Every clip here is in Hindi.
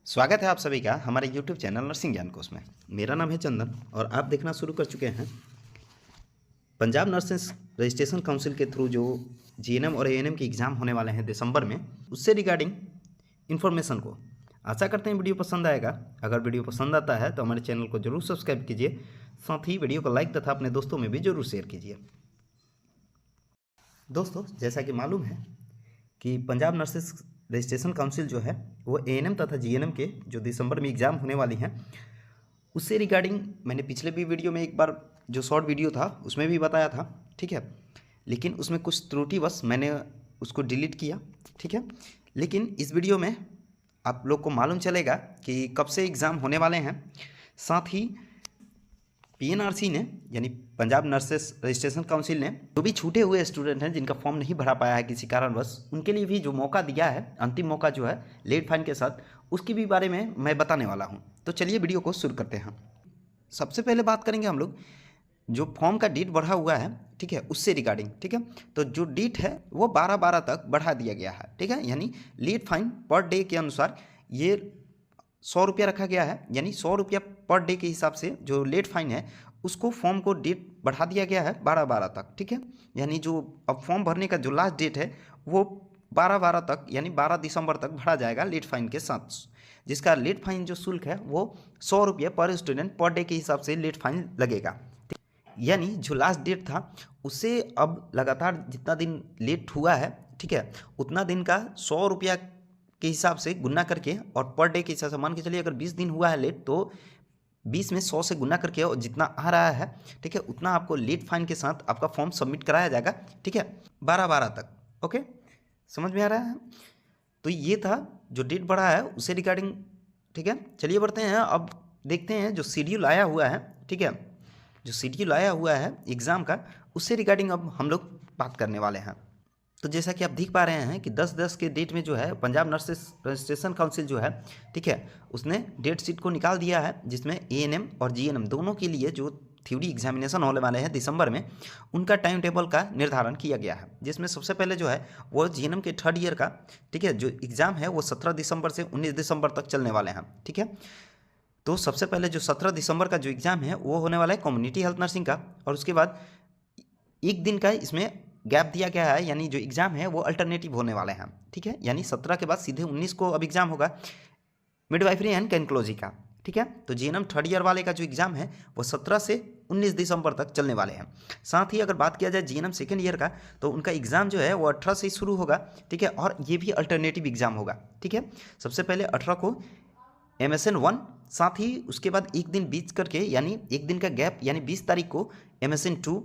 स्वागत है आप सभी का हमारे YouTube चैनल नर्सिंग ज्ञान कोश में। मेरा नाम है चंदन और आप देखना शुरू कर चुके हैं पंजाब नर्सेस रजिस्ट्रेशन काउंसिल के थ्रू जो जीएनएम और एएनएम के एग्ज़ाम होने वाले हैं दिसंबर में, उससे रिगार्डिंग इन्फॉर्मेशन को। आशा करते हैं वीडियो पसंद आएगा। अगर वीडियो पसंद आता है तो हमारे चैनल को जरूर सब्सक्राइब कीजिए, साथ ही वीडियो को लाइक तथा अपने दोस्तों में भी जरूर शेयर कीजिए। दोस्तों, जैसा कि मालूम है कि पंजाब नर्सेस रजिस्ट्रेशन काउंसिल जो है वो एएनएम तथा जीएनएम के जो दिसंबर में एग्ज़ाम होने वाली हैं, उससे रिगार्डिंग मैंने पिछले भी वीडियो में एक बार जो शॉर्ट वीडियो था उसमें भी बताया था, ठीक है। लेकिन उसमें कुछ त्रुटिवश मैंने उसको डिलीट किया, ठीक है। लेकिन इस वीडियो में आप लोग को मालूम चलेगा कि कब से एग्ज़ाम होने वाले हैं। साथ ही पीएनआरसी ने यानी पंजाब नर्सेस रजिस्ट्रेशन काउंसिल ने जो भी छूटे हुए स्टूडेंट हैं जिनका फॉर्म नहीं भरा पाया है किसी कारणवश, उनके लिए भी जो मौका दिया है, अंतिम मौका जो है लेट फाइन के साथ, उसकी भी बारे में मैं बताने वाला हूं। तो चलिए वीडियो को शुरू करते हैं। सबसे पहले बात करेंगे हम लोग जो फॉर्म का डेट बढ़ा हुआ है, ठीक है, उससे रिगार्डिंग, ठीक है। तो जो डेट है वो 12/12 तक बढ़ा दिया गया है, ठीक है। यानी लेट फाइन पर डे के अनुसार ये 100 रुपया रखा गया है, यानी 100 रुपया पर डे के हिसाब से जो लेट फाइन है उसको फॉर्म को डेट बढ़ा दिया गया है 12/12 तक, ठीक है। यानी जो अब फॉर्म भरने का जो लास्ट डेट है वो 12/12 तक यानी 12 दिसंबर तक भरा जाएगा लेट फाइन के साथ, जिसका लेट फाइन जो शुल्क है वो 100 रुपये पर स्टूडेंट पर डे के हिसाब से लेट फाइन लगेगा। यानी जो लास्ट डेट था उससे अब लगातार जितना दिन लेट हुआ है, ठीक है, उतना दिन का 100 रुपया के हिसाब से गुना करके और पर डे के हिसाब से मान के चलिए अगर 20 दिन हुआ है लेट, तो 20 में 100 से गुना करके और जितना आ रहा है, ठीक है, उतना आपको लेट फाइन के साथ आपका फॉर्म सबमिट कराया जाएगा, ठीक है, 12/12 तक। ओके, समझ में आ रहा है। तो ये था जो डेट बढ़ा है उसे रिगार्डिंग, ठीक है। चलिए बढ़ते हैं, अब देखते हैं जो शेड्यूल आया हुआ है, ठीक है, जो शेड्यूल आया हुआ है एग्ज़ाम का, उससे रिगार्डिंग अब हम लोग बात करने वाले हैं। तो जैसा कि आप देख पा रहे हैं कि 10/10 के डेट में जो है पंजाब नर्सेस रजिस्ट्रेशन काउंसिल जो है, ठीक है, उसने डेट शीट को निकाल दिया है, जिसमें एएनएम और जीएनएम दोनों के लिए जो थ्योरी एग्जामिनेशन होने वाले हैं दिसंबर में, उनका टाइम टेबल का निर्धारण किया गया है। जिसमें सबसे पहले जो है वो जीएनएम के थर्ड ईयर का, ठीक है, जो एग्ज़ाम है वो 17 दिसंबर से 19 दिसंबर तक चलने वाले हैं, ठीक है। तो सबसे पहले जो 17 दिसंबर का जो एग्ज़ाम है वो होने वाला है कम्युनिटी हेल्थ नर्सिंग का, और उसके बाद एक दिन का इसमें गैप दिया गया है, यानी जो एग्ज़ाम है वो अल्टरनेटिव होने वाले हैं, ठीक है। यानी 17 के बाद सीधे 19 को अब एग्ज़ाम होगा मिडवाइफरी एंड गायनेकोलॉजी का, ठीक है। तो जीएनएम थर्ड ईयर वाले का जो एग्ज़ाम है वो 17 से 19 दिसंबर तक चलने वाले हैं। साथ ही अगर बात किया जाए जीएनएम सेकेंड ईयर का, तो उनका एग्ज़ाम जो है वो 18 से शुरू होगा, ठीक है, और ये भी अल्टरनेटिव एग्ज़ाम होगा, ठीक है। सबसे पहले 18 को MSN 1, साथ ही उसके बाद एक दिन बीच करके यानी एक दिन का गैप यानी 20 तारीख को MSN 2,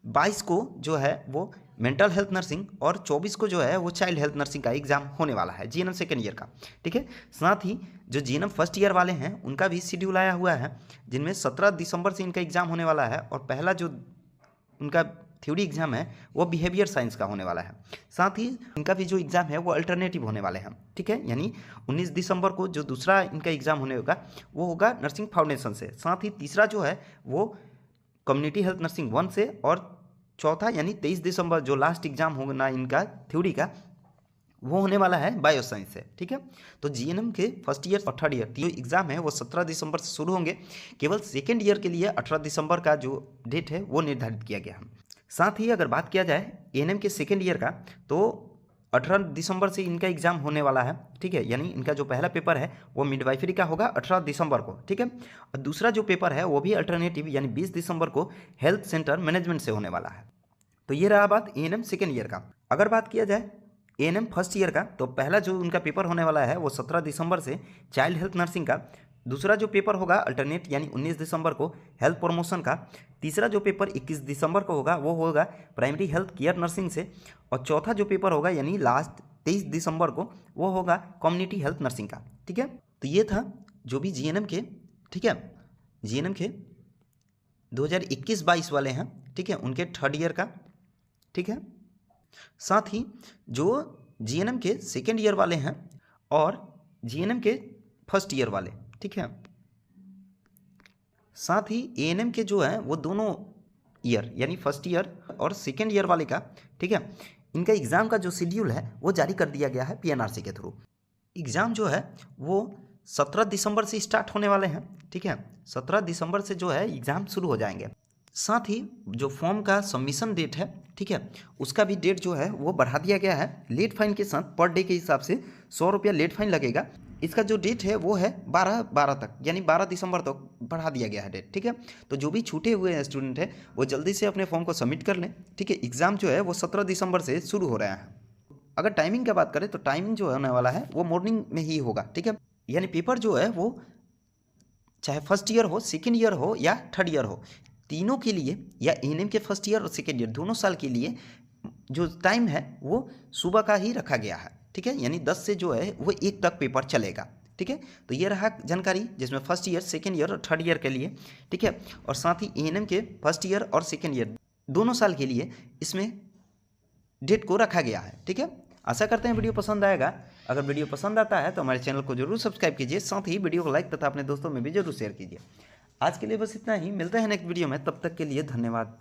22 को जो है वो मेंटल हेल्थ नर्सिंग, और 24 को जो है वो चाइल्ड हेल्थ नर्सिंग का एग्जाम होने वाला है जीएनएम सेकेंड ईयर का, ठीक है। साथ ही जो जीएनएम फर्स्ट ईयर वाले हैं उनका भी शेड्यूल आया हुआ है, जिनमें 17 दिसंबर से इनका एग्ज़ाम होने वाला है, और पहला जो उनका थ्योरी एग्ज़ाम है वो बिहेवियर साइंस का होने वाला है। साथ ही इनका भी जो एग्ज़ाम है वो अल्टरनेटिव होने वाले हैं, ठीक है। यानी 19 दिसंबर को जो दूसरा इनका एग्ज़ाम होने होगा वो होगा नर्सिंग फाउंडेशन से, साथ ही तीसरा जो है वो कम्युनिटी हेल्थ नर्सिंग 1 से, और चौथा यानी 23 दिसंबर जो लास्ट एग्ज़ाम होना इनका थ्योरी का वो होने वाला है बायो साइंस से, ठीक है। तो जीएनएम के फर्स्ट ईयर और थर्ड ईयर जो एग्ज़ाम है वो 17 दिसंबर से शुरू होंगे। केवल सेकेंड ईयर के लिए 18 दिसंबर का जो डेट है वो निर्धारित किया गया है। साथ ही अगर बात किया जाए एएनएम के सेकेंड ईयर का, तो 18 दिसंबर से इनका एग्ज़ाम होने वाला है, ठीक है। यानी इनका जो पहला पेपर है वो मिडवाइफरी का होगा 18 दिसंबर को, ठीक है। और दूसरा जो पेपर है वो भी अल्टरनेटिव यानी 20 दिसंबर को हेल्थ सेंटर मैनेजमेंट से होने वाला है। तो ये रहा बात एएनएम सेकेंड ईयर का। अगर बात किया जाए एएनएम फर्स्ट ईयर का, तो पहला जो उनका पेपर होने वाला है वो 17 दिसंबर से चाइल्ड हेल्थ नर्सिंग का, दूसरा जो पेपर होगा अल्टरनेट यानी 19 दिसंबर को हेल्थ प्रमोशन का, तीसरा जो पेपर 21 दिसंबर को होगा वो होगा प्राइमरी हेल्थ केयर नर्सिंग से, और चौथा जो पेपर होगा यानी लास्ट 23 दिसंबर को वो होगा कम्युनिटी हेल्थ नर्सिंग का, ठीक है। तो ये था जो भी जीएनएम के, ठीक है, जीएनएम के 2021-22 वाले हैं, ठीक है, उनके थर्ड ईयर का, ठीक है। साथ ही जो जीएनएम के सेकेंड ईयर वाले हैं और जीएनएम के फर्स्ट ईयर वाले, ठीक है, साथ ही एएनएम के जो है वो दोनों ईयर यानी फर्स्ट ईयर और सेकेंड ईयर वाले का, ठीक है, इनका एग्ज़ाम का जो शेड्यूल है वो जारी कर दिया गया है पीएनआरसी के थ्रू। एग्ज़ाम जो है वो 17 दिसंबर से स्टार्ट होने वाले हैं। ठीक है, 17 दिसंबर से जो है एग्ज़ाम शुरू हो जाएंगे। साथ ही जो फॉर्म का सबमिशन डेट है, ठीक है, उसका भी डेट जो है वो बढ़ा दिया गया है। लेट फाइन के साथ पर डे के हिसाब से 100 रुपया लेट फाइन लगेगा। इसका जो डेट है वो है 12 तक, यानी 12 दिसंबर तक बढ़ा दिया गया है डेट। ठीक है, तो जो भी छूटे हुए स्टूडेंट हैं वो जल्दी से अपने फॉर्म को सबमिट कर लें। ठीक है, एग्ज़ाम जो है वो 17 दिसंबर से शुरू हो रहा है। अगर टाइमिंग की बात करें तो टाइमिंग जो होने वाला है वो मॉर्निंग में ही होगा। ठीक है, यानी पेपर जो है वो चाहे फर्स्ट ईयर हो, सेकेंड ईयर हो या थर्ड ईयर हो, तीनों के लिए, या एएनएम के फर्स्ट ईयर और सेकेंड ईयर दोनों साल के लिए जो टाइम है वो सुबह का ही रखा गया है। ठीक है, यानी 10 से जो है वो 1 तक पेपर चलेगा। ठीक है, तो ये रहा जानकारी जिसमें फर्स्ट ईयर, सेकेंड ईयर और थर्ड ईयर के लिए। ठीक है, और साथ ही एएनएम के फर्स्ट ईयर और सेकेंड ईयर दोनों साल के लिए इसमें डेट को रखा गया है। ठीक है, आशा करते हैं वीडियो पसंद आएगा। अगर वीडियो पसंद आता है तो हमारे चैनल को जरूर सब्सक्राइब कीजिए, साथ ही वीडियो को लाइक तथा अपने दोस्तों में भी जरूर शेयर कीजिए। आज के लिए बस इतना ही, मिलते हैं नेक्स्ट वीडियो में, तब तक के लिए धन्यवाद।